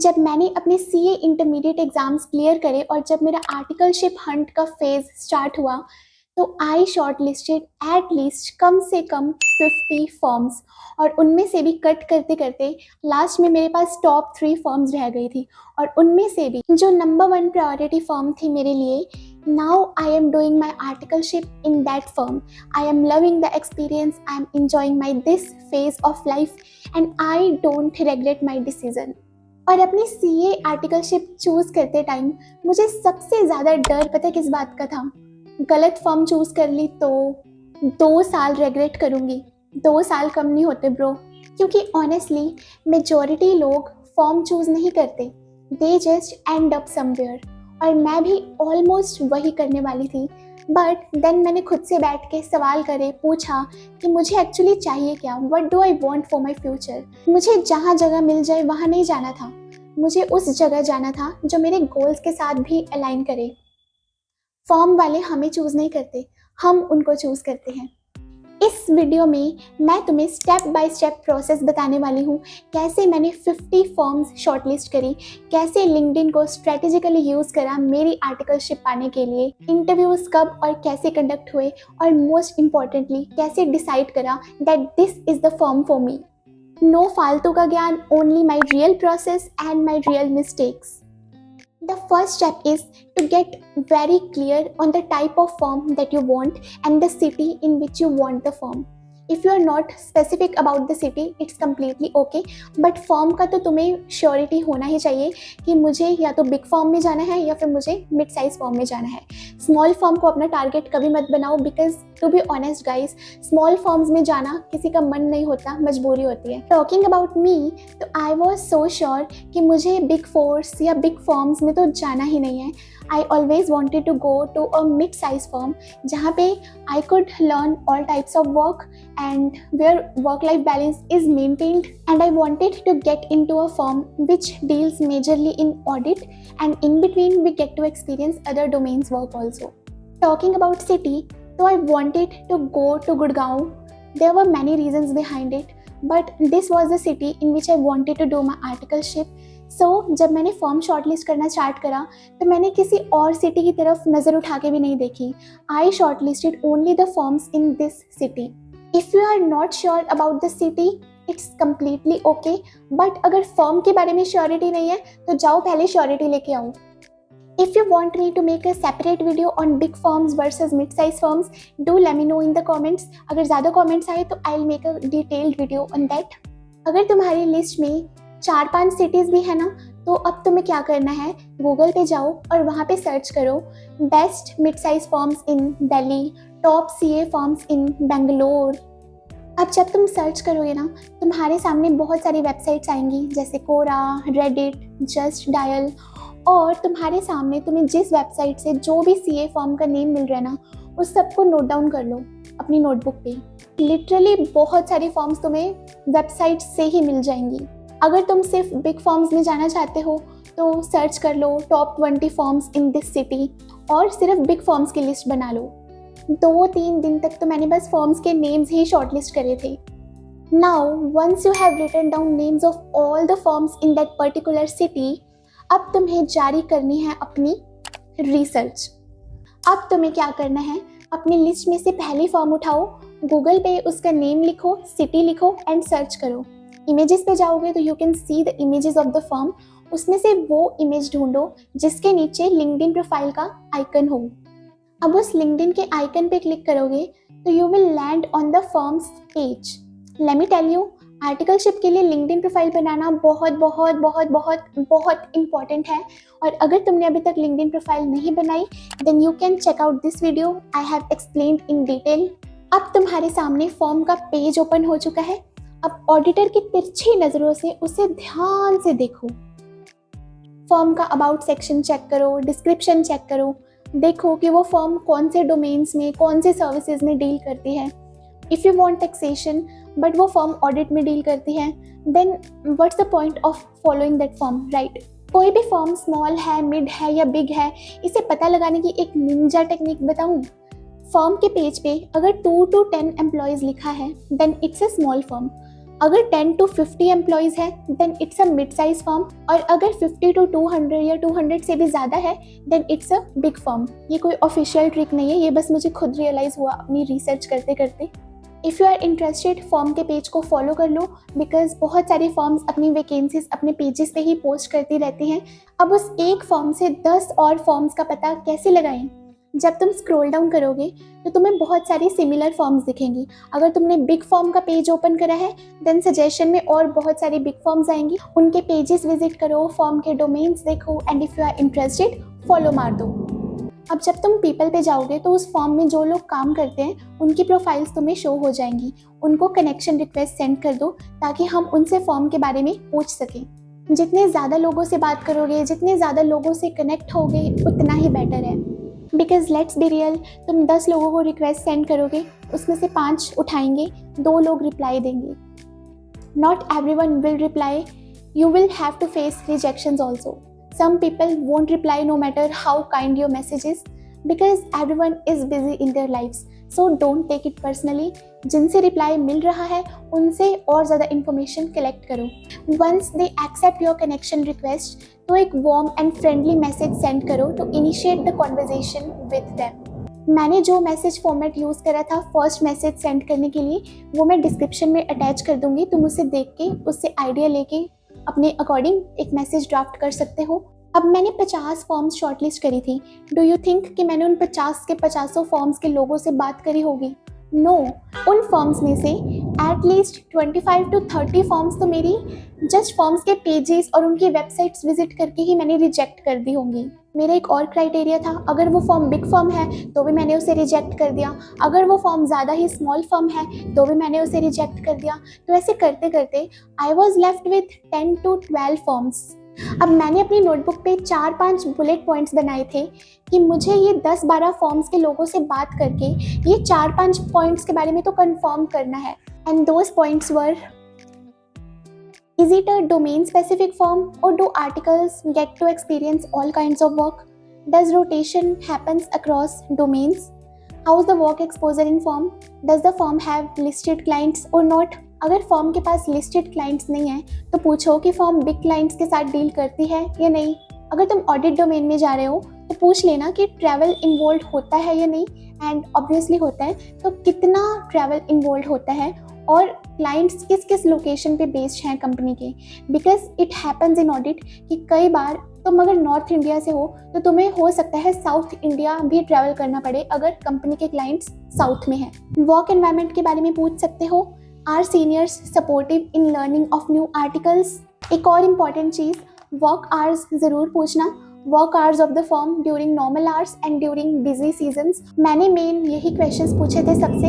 जब मैंने अपने सीए इंटरमीडिएट एग्जाम्स क्लियर करे और जब मेरा आर्टिकलशिप हंट का फेज स्टार्ट हुआ, तो आई शॉर्ट लिस्टेड एट लीस्ट कम से कम 50 फॉर्म्स, और उनमें से भी कट करते करते लास्ट में मेरे पास टॉप 3 फॉर्म्स रह गई थी। और उनमें से भी जो नंबर 1 प्रायोरिटी फॉर्म थी मेरे लिए, now I am doing my articleship in that form. I am loving the experience, I am enjoying my this phase of life and I don't regret my decision. और अपनी CA articleship choose करते time मुझे सबसे ज़्यादा डर पता है किस बात का था? गलत फॉर्म चूज़ कर ली तो 2 साल रेग्रेट करूँगी। 2 साल कम नहीं होते ब्रो, क्योंकि ऑनेस्टली मेजॉरिटी लोग फॉर्म चूज़ नहीं करते, they just and up somewhere. और मैं भी ऑलमोस्ट वही करने वाली थी, बट देन मैंने खुद से बैठ के सवाल करे, पूछा कि मुझे एक्चुअली चाहिए क्या, what do I want for my future. मुझे जहाँ जगह मिल जाए वहाँ नहीं जाना था, मुझे उस जगह जाना था जो मेरे गोल्स के साथ भी अलाइन करे। फॉर्म वाले हमें चूज़ नहीं करते, हम उनको चूज़ करते हैं। इस वीडियो में मैं तुम्हें स्टेप बाय स्टेप प्रोसेस बताने वाली हूँ, कैसे मैंने 50 फॉर्म्स शॉर्टलिस्ट करी, कैसे लिंक्डइन को स्ट्रेटेजिकली यूज़ करा मेरी आर्टिकलशिप पाने के लिए, इंटरव्यूज़ कब और कैसे कंडक्ट हुए, और मोस्ट इम्पॉर्टेंटली कैसे डिसाइड करा that this is the firm for me. No फालतू का ज्ञान, only my real process and my real mistakes. The first step is to get very clear on the type of form that you want and the city in which you want the form. If you are not specific about the city, it's completely okay. But form का तो तुम्हें surety होना ही चाहिए कि मुझे या तो big form में जाना है या फिर मुझे मिड साइज फॉर्म में जाना है। स्मॉल फॉर्म को अपना टारगेट कभी मत बनाओ, because to be honest guys, small firms में जाना किसी का मन नहीं होता, मजबूरी होती है। टॉकिंग अबाउट मी, तो आई वॉज सो श्योर कि मुझे बिग फोर्स या बिग फॉर्म्स में तो जाना ही नहीं है। I always wanted to go to a mid-size firm जहाँ पे I could learn all types of work and where work-life balance is maintained, and I wanted to get into a firm which deals majorly in audit, and in between we get to experience other domains work also. Talking about city, so I wanted to go to Gurgaon. There were many reasons behind it, but this was the city in which I wanted to do my articleship. जब मैंने form shortlist करना start करा तो मैंने किसी और city की तरफ नज़र उठा के भी नहीं देखी। I shortlisted only the firms in this city. If you are not sure about the city, it's completely okay, but अगर फॉर्म के बारे में श्योरिटी नहीं है तो जाओ पहले श्योरिटी लेके आओ। If you want me to make a separate video on big firms versus mid-size firms, do let me know in the comments. अगर ज़्यादा comments आए तो I'll make a detailed video on that. अगर तुम्हारी list में 4-5 cities भी है ना, तो अब तुम्हें क्या करना है, गूगल पे जाओ और वहाँ पे सर्च करो best mid size forms in Delhi, top CA forms in Bangalore. अब जब तुम सर्च करोगे ना, तुम्हारे सामने बहुत सारी वेबसाइट्स आएंगी जैसे कोरा, रेडिट, जस्ट डायल, और तुम्हारे सामने तुम्हें जिस वेबसाइट से जो भी सीए फॉर्म का नेम मिल रहा है ना, उस सबको नोट डाउन कर लो अपनी नोटबुक पे। लिटरली बहुत सारी फॉर्म्स तुम्हें वेबसाइट से ही मिल जाएंगी। अगर तुम सिर्फ बिग फॉर्म्स में जाना चाहते हो तो सर्च कर लो top 20 firms in this city और सिर्फ बिग फॉर्म्स की लिस्ट बना लो। 2-3 दिन तक तो मैंने बस फॉर्म्स के नेम्स ही शॉर्टलिस्ट करे थे। Now once you have written down names of all the firms in that particular city, अब तुम्हें जारी करनी है अपनी रिसर्च। अब तुम्हें क्या करना है, अपनी लिस्ट में से पहली फॉर्म उठाओ, गूगल पे उसका नेम लिखो, सिटी लिखो एंड सर्च करो। इमेजेस पे जाओगे तो you can see the images of the form, उसमें से वो इमेज ढूंढो जिसके नीचे लिंक्डइन प्रोफाइल का आइकन हो। अब उस लिंक्डइन के आइकन पे क्लिक करोगे तो you will land on the firms page. Let me tell you, articleship के लिए लिंक्डइन प्रोफाइल बनाना बहुत बहुत बहुत बहुत बहुत इंपॉर्टेंट है, और अगर तुमने अभी तक लिंक्डइन प्रोफाइल नहीं बनाई then you can check out this video, I have explained in detail. अब तुम्हारे सामने फॉर्म का पेज ओपन हो चुका है। अब ऑडिटर की तिरछी नज़रों से उसे ध्यान से देखो। फॉर्म का अबाउट सेक्शन चेक करो, डिस्क्रिप्शन चेक करो, देखो कि वो फॉर्म कौन से डोमेन्स में, कौन से सर्विसेज में डील करती है। If you want taxation but वो फॉर्म ऑडिट में डील करती है, then what's the point of following that firm, right? कोई भी फॉर्म स्मॉल है, मिड है या बिग है, इसे पता लगाने की एक निंजा टेक्निक बताऊं। फॉर्म के पेज पे अगर 2 to 10 एम्प्लॉयज़ लिखा है then it's a small firm. अगर 10 to 50 एम्प्लॉयज़ है then it's a mid size firm, और अगर 50 to 200 या 200 से भी ज़्यादा है then it's a big firm. ये कोई ऑफिशियल ट्रिक नहीं है, ये बस मुझे खुद रियलाइज़ हुआ अपनी रिसर्च करते करते। If you are interested firm के पेज को फॉलो कर लो, बिकॉज बहुत सारी फॉर्म्स अपनी वैकेंसीज अपने पेजेस पे ही पोस्ट करती रहती हैं। अब उस एक फॉर्म से 10 और फॉर्म्स का पता कैसे लगाएं? जब तुम स्क्रॉल डाउन करोगे तो तुम्हें बहुत सारी सिमिलर फॉर्म्स दिखेंगी। अगर तुमने बिग फॉर्म का पेज ओपन करा है देन सजेशन में और बहुत सारी बिग फॉर्म्स आएंगी, उनके पेजेस विजिट करो, फॉर्म के डोमेन्स देखो, and if you are interested follow मार दो। अब जब तुम पीपल पे जाओगे तो उस फॉर्म में जो लोग काम करते हैं उनकी प्रोफाइल्स तुम्हें शो हो जाएंगी। उनको कनेक्शन रिक्वेस्ट सेंड कर दो ताकि हम उनसे फॉर्म के बारे में पूछ सकें। जितने ज़्यादा लोगों से बात करोगे, जितने ज़्यादा लोगों से कनेक्ट होगे, उतना ही बेटर है। बिकॉज लेट्स बी रियल, तुम 10 लोगों को रिक्वेस्ट सेंड करोगे, उसमें से 5 उठाएंगे, 2 लोग रिप्लाई देंगे। Not everyone will reply, you will have to face rejections also. Some people won't reply no matter how kind your message is, because everyone is busy in their lives. So don't take it personally. जिनसे reply मिल रहा है उनसे और ज़्यादा information collect करो। Once they accept your connection request, तो एक warm and friendly message send करो to initiate the conversation with them. मैंने जो मैसेज फॉर्मेट यूज़ करा था फर्स्ट मैसेज सेंड करने के लिए, वो मैं डिस्क्रिप्शन में अटैच कर दूंगी। तुम उसे देख के उससे आइडिया लेके अपने अकॉर्डिंग एक मैसेज ड्राफ्ट कर सकते हो। अब मैंने 50 फॉर्म्स शॉर्टलिस्ट करी थी। डू यू थिंक कि मैंने उन 50 के 50 फॉर्म्स के लोगों से बात करी होगी? नो, उन फॉर्म्स में से एटलीस्ट 25 to 30 फॉर्म्स तो मेरी जस्ट फॉर्म्स के पेजेस और उनकी वेबसाइट्स विजिट करके ही मैंने रिजेक्ट कर दी होंगी। मेरा एक और क्राइटेरिया था, अगर वो फॉर्म बिग फॉर्म है तो भी मैंने उसे रिजेक्ट कर दिया, अगर वो फॉर्म ज़्यादा ही स्मॉल फॉर्म है तो भी मैंने उसे रिजेक्ट कर दिया। तो ऐसे करते करते I was left with 10 to 12 forms. अब मैंने अपनी नोटबुक पे 4-5 बुलेट पॉइंट्स बनाए थे कि मुझे ये 10-12 फॉर्म्स के लोगों से बात करके ये 4-5 पॉइंट्स के बारे में तो कंफर्म करना है। And those points were: is it a domain specific firm, or do articles get to experience all kinds of work? Does rotation happens across domains? How's the work exposure in firm? Does the firm have listed clients or not? अगर firm के पास listed clients नहीं है तो पूछो कि firm big clients के साथ deal करती है या नहीं। अगर तुम ऑडिट डोमेन में जा रहे हो तो पूछ लेना कि ट्रैवल इन्वॉल्व होता है या नहीं, एंड ऑब्वियसली होता है तो कितना ट्रैवल इन्वॉल्व होता है, और क्लाइंट्स किस किस लोकेशन पे बेस्ड हैं कंपनी के। Because it happens in audit कि कई बार तुम अगर नॉर्थ इंडिया से हो तो तुम्हें हो सकता है साउथ इंडिया भी ट्रैवल करना पड़े अगर कंपनी के क्लाइंट्स साउथ में हैं। वर्क एनवायरनमेंट के बारे में पूछ सकते हो, our seniors supportive in learning of new articles. एक और इम्पॉर्टेंट चीज़, वर्क आवर्स ज़रूर पूछना, work hours of the firm during normal hours and during busy seasons. मैंने मेन यही क्वेश्चंस पूछे थे सबसे,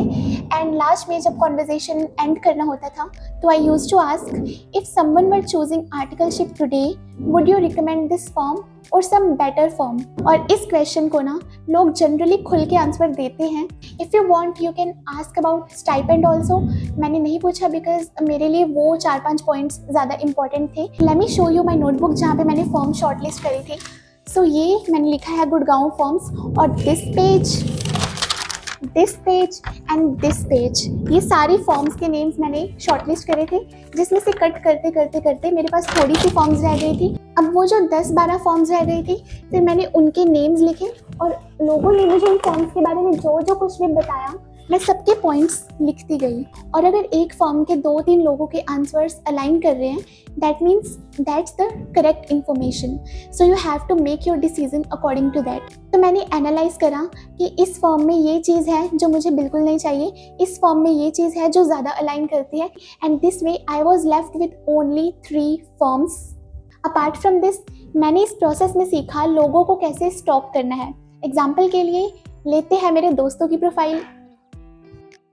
एंड लास्ट में जब कॉन्वर्जेशन एंड करना होता था तो I used to ask, if someone were choosing articleship today would you recommend this firm और सम बेटर फर्म। और इस क्वेश्चन को ना लोग जनरली खुल के आंसर देते हैं। If you want you can ask about stipend also. मैंने नहीं पूछा बिकॉज मेरे लिए वो 4-5 पॉइंट्स ज़्यादा इंपॉर्टेंट थे। Let me show you my notebook जहाँ पे मैंने फर्म शॉर्टलिस्ट करी थी। सो ये मैंने लिखा है गुड़गांव फर्म्स, और this page and this page, ये सारी फॉर्म्स के नेम्स मैंने शॉर्टलिस्ट करे थे, जिसमें से कट करते करते करते मेरे पास थोड़ी सी फॉर्म्स रह गई थी। अब वो जो 10-12 फॉर्म्स रह गई थी फिर मैंने उनके नेम्स लिखे, और लोगों ने मुझे उन फॉर्म्स के बारे में जो जो कुछ भी बताया मैं सबके पॉइंट्स लिखती गई। और अगर एक फॉर्म के 2-3 लोगों के आंसर्स अलाइन कर रहे हैं that means that's the correct information, so you have to make your decision according to that. तो मैंने एनालाइज करा कि इस फॉर्म में ये चीज़ है जो मुझे बिल्कुल नहीं चाहिए, इस फॉर्म में ये चीज़ है जो ज़्यादा अलाइन करती है, and this way I was left with only 3 forms. Apart from this मैंने इस प्रोसेस में सीखा लोगों को कैसे स्टॉक करना है। एग्जाम्पल के लिए लेते हैं मेरे दोस्तों की प्रोफाइल।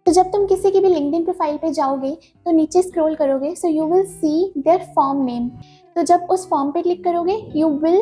तो जब तुम किसी की भी लिंक्डइन प्रोफाइल पे जाओगे तो नीचे स्क्रॉल करोगे, so you will see their firm name. तो जब उस फॉर्म पे क्लिक करोगे you will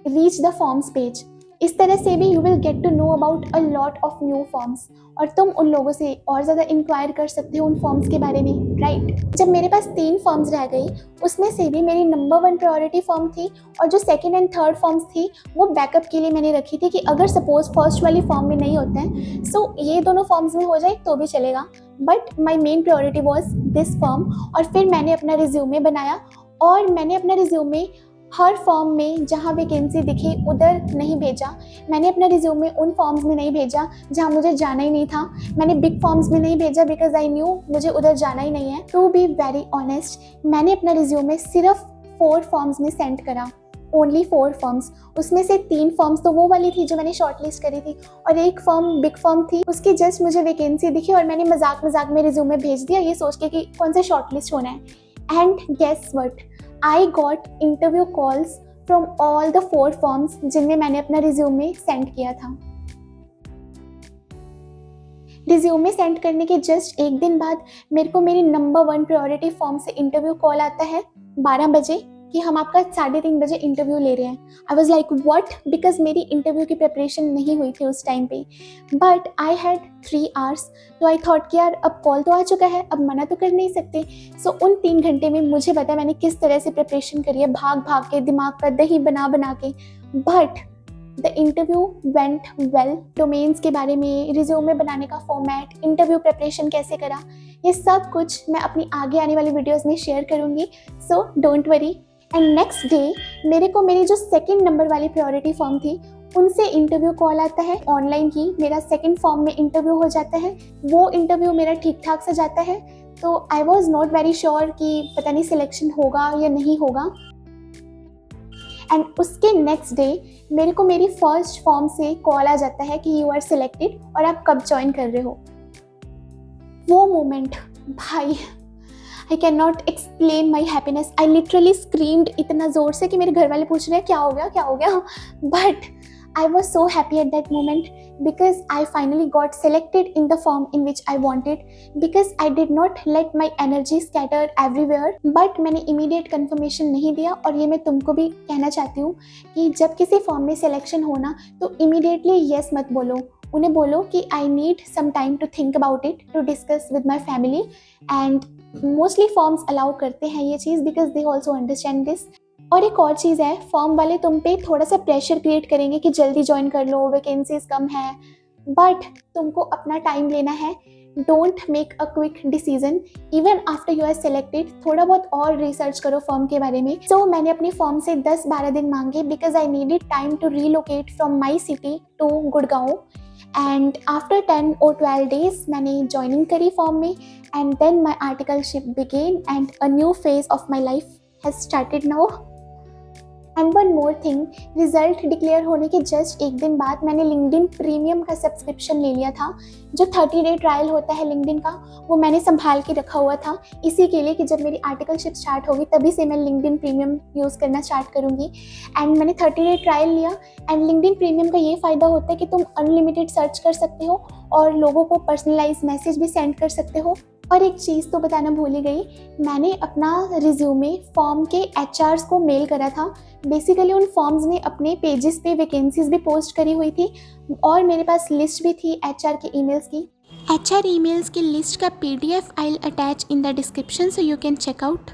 reach the firms page. इस तरह से भी you will get to know about a lot of new firms, और तुम उन लोगों से और ज़्यादा इंक्वायर कर सकते हो उन फॉर्म्स के बारे में, राइट। जब मेरे पास 3 फॉर्म्स रह गई, उसमें से भी मेरी नंबर 1 प्रायोरिटी फॉर्म थी, और जो सेकेंड एंड थर्ड फॉर्म्स थी वो बैकअप के लिए मैंने रखी थी कि अगर सपोज फर्स्ट वाली फॉर्म में नहीं होते हैं, सो ये दोनों फॉर्म्स में हो जाए तो भी चलेगा, but my main priority was this form. और फिर मैंने अपना रिज्यूमे बनाया, और मैंने अपना रिज्यूमे हर फॉर्म में जहाँ वैकेंसी दिखी उधर नहीं भेजा। मैंने अपना रिज्यूमे उन फॉर्म्स में नहीं भेजा जहाँ मुझे जाना ही नहीं था। मैंने बिग फॉर्म्स में नहीं भेजा बिकॉज आई न्यू मुझे उधर जाना ही नहीं है। टू बी वेरी ऑनेस्ट, मैंने अपना रिज्यूमे सिर्फ 4 फॉर्म्स में सेंड करा, ओनली 4 फॉर्म्स। उसमें से 3 फॉर्म्स तो वो वाली थी जो मैंने शॉर्टलिस्ट करी थी, और एक फॉर्म बिग फॉर्म थी, उसकी जस्ट मुझे वैकेंसी दिखी और मैंने मजाक में रिज्यूमे भेज दिया ये सोच के कि कौन सा शॉर्टलिस्ट होना है। And guess what, I got interview calls from all the 4 firms जिनमें मैंने अपना रिज्यूमे सेंड किया था। रिज्यूमे सेंड करने के जस्ट एक दिन बाद मेरे को मेरी नंबर 1 प्रायोरिटी फॉर्म से इंटरव्यू कॉल आता है 12 बजे कि हम आपका 3:30 बजे इंटरव्यू ले रहे हैं। I was like what, because मेरी इंटरव्यू की प्रिपरेशन नहीं हुई थी उस टाइम पे, बट आई हैड 3 आवर्स। तो आई थॉट कि यार अब कॉल तो आ चुका है, अब मना तो कर नहीं सकते। सो उन 3 घंटे में मुझे पता है मैंने किस तरह से प्रिपरेशन करी है, भाग भाग के, दिमाग का दही बना बना के, but the interview went well. Domains के बारे में, रिज्यूमे बनाने का फॉर्मेट, इंटरव्यू प्रिपरेशन कैसे करा, ये सब कुछ मैं अपनी आगे आने वाली वीडियोस में शेयर करूँगी, so don't worry. And next day मेरे को मेरी जो सेकंड नंबर वाली प्रायोरिटी फॉर्म थी उनसे इंटरव्यू कॉल आता है ऑनलाइन ही। मेरा सेकंड फॉर्म में इंटरव्यू हो जाता है, वो इंटरव्यू मेरा ठीक ठाक से जाता है। तो I was not very sure कि पता नहीं सिलेक्शन होगा या नहीं होगा। एंड उसके नेक्स्ट डे मेरे को मेरी फर्स्ट फॉर्म से कॉल आ जाता है कि यू आर सिलेक्टेड और आप कब ज्वाइन कर रहे हो। वो मोमेंट भाई, I can not explain my happiness. I literally screamed इतना ज़ोर से कि मेरे घर वाले पूछ रहे हैं क्या हो गया क्या हो गया, but I was so happy at that moment because I finally got selected in the form in which I wanted, because I did not let my energy scatter everywhere. But मैंने immediate confirmation नहीं दिया, और ये मैं तुमको भी कहना चाहती हूँ कि जब किसी फॉर्म में सिलेक्शन होना तो immediately yes मत बोलो, उन्हें बोलो कि I need some time to think about it, to discuss with my family, and mostly forms allow करते हैं ये चीज़ because they also understand this. और एक और चीज़ है, फॉर्म वाले तुम पे थोड़ा सा प्रेशर क्रिएट करेंगे कि जल्दी ज्वाइन कर लो, वैकेंसीज कम है, बट तुमको अपना टाइम लेना है। Don't make a quick decision even after you are selected. थोड़ा बहुत और रिसर्च करो फॉर्म के बारे में। सो मैंने अपनी फॉर्म से 10-12 दिन मांगे because I needed time to relocate from my city to Gurgaon. And after 10 or 12 days मैंने ज्वाइनिंग करी फॉर्म में, and then my articleship began and a new phase of my life has started now. And one more thing, result declare होने के just एक दिन बाद मैंने LinkedIn premium का सब्सक्रिप्शन ले लिया था। जो 30 डे ट्रायल होता है लिंक्डइन का, वो मैंने संभाल के रखा हुआ था इसी के लिए कि जब मेरी आर्टिकलशिप स्टार्ट होगी तभी से मैं लिंक्डइन प्रीमियम यूज़ करना स्टार्ट करूँगी। एंड मैंने 30 डे ट्रायल लिया। एंड लिंक्डइन प्रीमियम का ये फ़ायदा होता है कि तुम अनलिमिटेड सर्च कर सकते हो और लोगों को पर्सनलाइज मैसेज भी सेंड कर सकते हो। और एक चीज़ तो बताना भूल ही गई, मैंने अपना रिज्यूमे फॉर्म के एचआर्स को मेल करा था। बेसिकली उन फॉर्म्स ने अपने पेजेस पे वैकेंसीज भी पोस्ट करी हुई थी, और मेरे पास लिस्ट भी थी एचआर के ईमेल्स की। एचआर ईमेल्स की लिस्ट का PDF I will attach in the description so you can check out.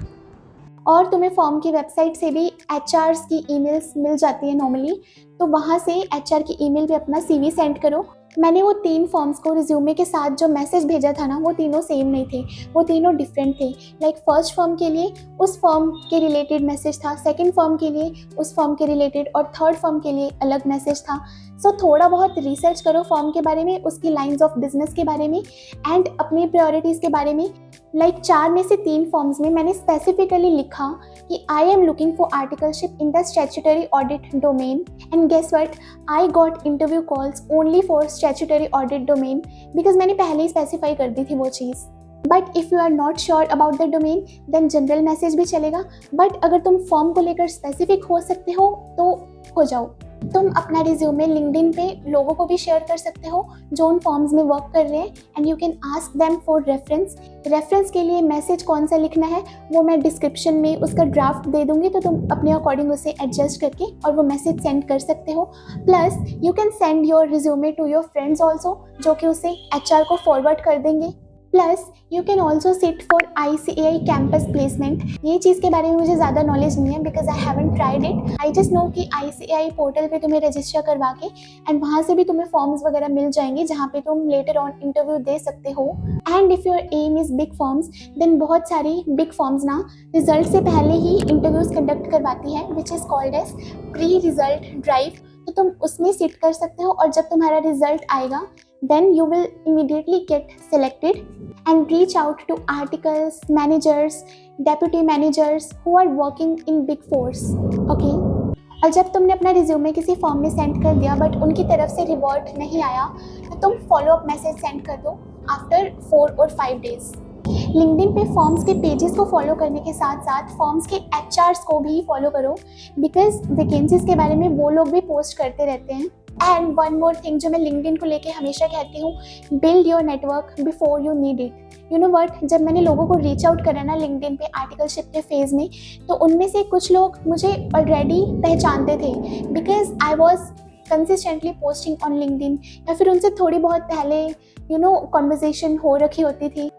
और तुम्हें फॉर्म की वेबसाइट से भी एचआर्स की ईमेल्स मिल जाती है नॉर्मली, तो वहाँ से एचआर की ईमेल पे अपना सीवी सेंड करो। मैंने वो 3 फॉर्म्स को रिज्यूमे के साथ जो मैसेज भेजा था ना, वो तीनों सेम नहीं थे, वो तीनों डिफरेंट थे। लाइक फर्स्ट फॉर्म के लिए उस फॉर्म के रिलेटेड मैसेज था, सेकंड फॉर्म के लिए उस फॉर्म के रिलेटेड, और थर्ड फॉर्म के लिए अलग मैसेज था। सो थोड़ा बहुत रिसर्च करो फॉर्म के बारे में, उसकी लाइंस ऑफ बिजनेस के बारे में, एंड अपनी प्रायोरिटीज़ के बारे में। लाइक 4 में से 3 फॉर्म्स में मैंने स्पेसिफिकली लिखा कि I am looking for articleship in the statutory audit domain, and guess what, I got interview calls only for statutory audit domain, because मैंने पहले ही स्पेसिफाई कर दी थी वो चीज़। But if you are not sure about the domain then general message भी चलेगा, बट अगर तुम फॉर्म को लेकर स्पेसिफिक हो सकते हो तो हो जाओ। तुम अपना रिज्यूमे लिंक्डइन पे लोगों को भी शेयर कर सकते हो जो उन फॉर्म्स में वर्क कर रहे हैं, and you can ask them for reference के लिए मैसेज कौन सा लिखना है वो मैं डिस्क्रिप्शन में उसका ड्राफ्ट दे दूंगी, तो तुम अपने अकॉर्डिंग उसे एडजस्ट करके और वो मैसेज सेंड कर सकते हो। Plus you can send your resume to your friends also, जो कि उसे HR को फॉरवर्ड कर देंगे। Plus you can also sit for ICAI campus placement. ये चीज़ के बारे में मुझे ज़्यादा नॉलेज नहीं है because I haven't tried it. I just know कि ICAI पोर्टल पे तुम्हें रजिस्टर करवा के एंड वहाँ से भी तुम्हें फॉर्म्स वगैरह मिल जाएंगे जहाँ पे तुम लेटर ऑन इंटरव्यू दे सकते हो। And if your aim is big firms then बहुत सारी बिग फॉर्म्स ना रिजल्ट से पहले ही इंटरव्यूज़ कंडक्ट करवाती है which is called as pre result drive. तो तुम उसमें सिट कर सकते हो और जब तुम्हारा रिजल्ट आएगा then you will immediately get selected and reach out to articles, managers, deputy managers who are working in big fours. Okay? और जब तुमने अपना रिज्यूमे किसी फॉर्म में सेंड कर दिया बट उनकी तरफ से रिवॉर्ड नहीं आया तो तुम फॉलो अप मैसेज सेंड कर दो आफ्टर 4 और 5 डेज। लिंक्डइन पे फॉर्म्स के पेजेस को फॉलो करने के साथ साथ फॉर्म्स के HRs को भी फॉलो करो बिकॉज वैकेंसीज के बारे में वो लोग भी पोस्ट करते रहते हैं। एंड वन मोर थिंग जो मैं लिंक्डइन को लेके हमेशा कहती हूँ, build your network before you need it. You know what, जब मैंने लोगों को रीच आउट करा ना लिंक्डइन पे आर्टिकलशिप के फेज़ में, तो उनमें से कुछ लोग मुझे ऑलरेडी पहचानते थे because I was consistently posting on LinkedIn, या फिर उनसे थोड़ी बहुत पहले कॉन्वर्जेशन हो रखी होती थी।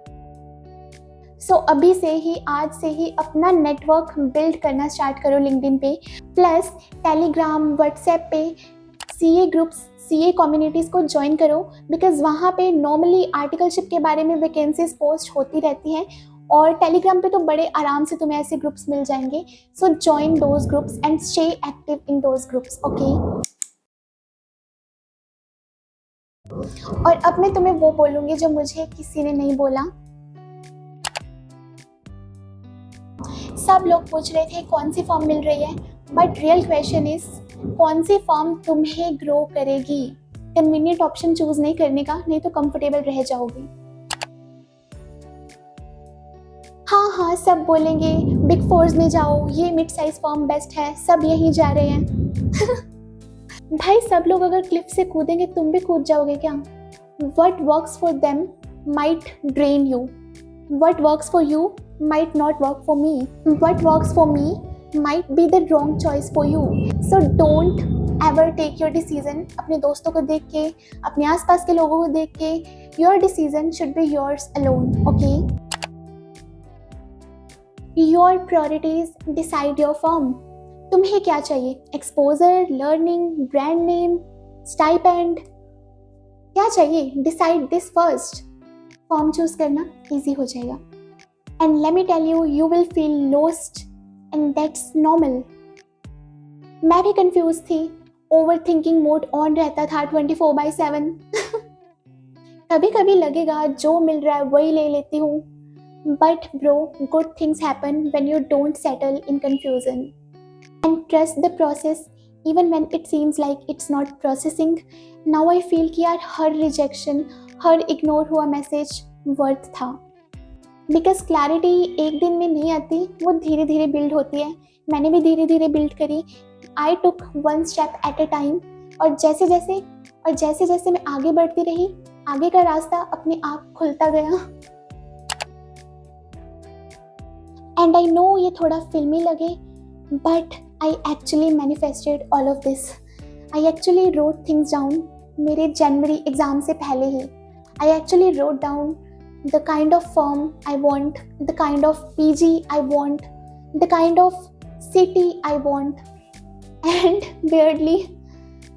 सो अभी से ही, आज से ही अपना नेटवर्क बिल्ड करना स्टार्ट करो लिंक्डइन पे। प्लस टेलीग्राम, व्हाट्सएप पे CA ग्रुप्स, CA कम्युनिटीज़ को ज्वाइन करो बिकॉज वहाँ पे नॉर्मली आर्टिकलशिप के बारे में वैकेंसीज पोस्ट होती रहती हैं और टेलीग्राम पे तो बड़े आराम से तुम्हें ऐसे ग्रुप्स मिल जाएंगे। सो join those groups and stay active in those groups. Okay, और अब मैं तुम्हें वो बोलूँगी जो मुझे किसी ने नहीं बोला। सब लोग पूछ रहे थे कौन सी फॉर्म मिल रही है, बट रियल क्वेश्चन इज कौन सी फॉर्म तुम्हें ग्रो करेगी। कन्वीनियंट ऑप्शन चूज नहीं करने का, नहीं तो कंफर्टेबल रह जाओगे। हाँ, सब बोलेंगे बिग फोर्स में जाओ, ये मिड साइज फॉर्म बेस्ट है, सब यहीं जा रहे हैं। भाई सब लोग अगर क्लिफ से कूदेंगे तुम भी कूद जाओगे क्या? What works for them might drain you. What works for you might not work for me. What works for me might be the wrong choice for you. So don't ever take your decision अपने दोस्तों को देख के, अपने आसपास के लोगों को देख के। Your decision should be yours alone. Okay? Your priorities decide your firm. तुम्हें क्या चाहिए? Exposure, learning, brand name, stipend, क्या चाहिए? Decide this first. Form choose करना इजी हो जाएगा। And let me tell you, you will feel lost and that's normal. मैं भी कंफ्यूज थी, ओवर थिंकिंग मोड ऑन रहता था 24/7। कभी कभी लगेगा जो मिल रहा है वही ले लेती हूँ, but bro, good things happen when you don't settle in confusion and trust the process even when it seems like it's not processing. Now I feel कि यार हर रिजेक्शन, हर इग्नोर हुआ मैसेज वर्थ था, बिकॉज क्लैरिटी एक दिन में नहीं आती, वो धीरे धीरे बिल्ड होती है। मैंने भी धीरे धीरे बिल्ड करी। I took one step at a time, और जैसे जैसे मैं आगे बढ़ती रही, आगे का रास्ता अपने आप खुलता गया। एंड आई नो ये थोड़ा फिल्मी लगे, but I actually manifested all of this. I actually road things down मेरे जनवरी एग्जाम से पहले ही। I actually wrote down the kind of firm I want, the kind of PG I want, the kind of city I want, and weirdly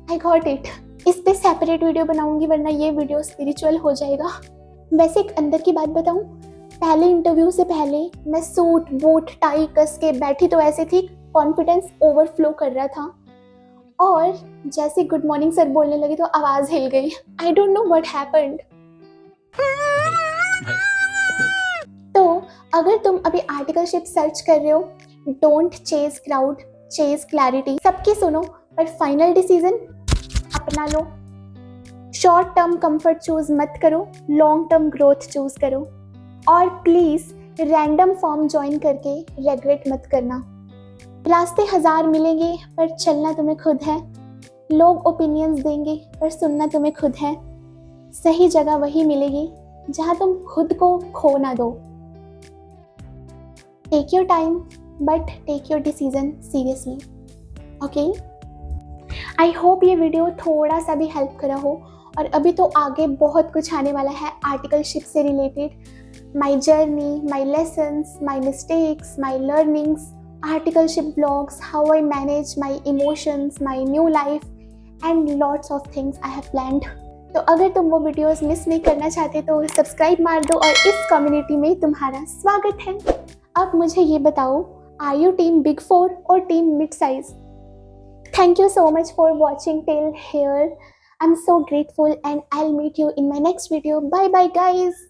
I got it. इस पे separate video बनाऊंगी वरना ये video spiritual हो जाएगा। वैसे एक अंदर की बात बताऊं, पहले इंटरव्यू से पहले मैं सूट बूट टाई कस के बैठी तो ऐसे थी, कॉन्फिडेंस ओवरफ्लो कर रहा था, और जैसे गुड मॉर्निंग सर बोलने लगी तो आवाज़ हिल गई। I don't know what happened. तो अगर तुम अभी आर्टिकलशिप सर्च कर रहे हो, don't chase crowd, chase clarity. सबकी सुनो पर फाइनल डिसीजन अपना लो। शॉर्ट टर्म कंफर्ट चूज मत करो, लॉन्ग टर्म ग्रोथ चूज करो, और प्लीज रैंडम फॉर्म ज्वाइन करके रेग्रेट मत करना। रास्ते 1000 मिलेंगे पर चलना तुम्हें खुद है। लोग ओपिनियंस देंगे पर सुनना तुम्हें खुद है। सही जगह वही मिलेगी जहाँ तुम खुद को खो ना दो। Take your time but take your decision seriously. Okay, I hope ये वीडियो थोड़ा सा भी हेल्प करा हो। और अभी तो आगे बहुत कुछ आने वाला है आर्टिकलशिप से related. My journey, my lessons, my mistakes, my learnings, articleship blogs, how I manage my emotions, my new life and lots of things I have planned. तो अगर तुम वो वीडियोस मिस नहीं करना चाहते तो सब्सक्राइब मार दो और इस कम्युनिटी में तुम्हारा स्वागत है। अब मुझे ये बताओ, आर यू टीम बिग 4 और team mid size? Thank you so much for watching till here. I'm so grateful and I'll meet you in my next video. Bye bye guys.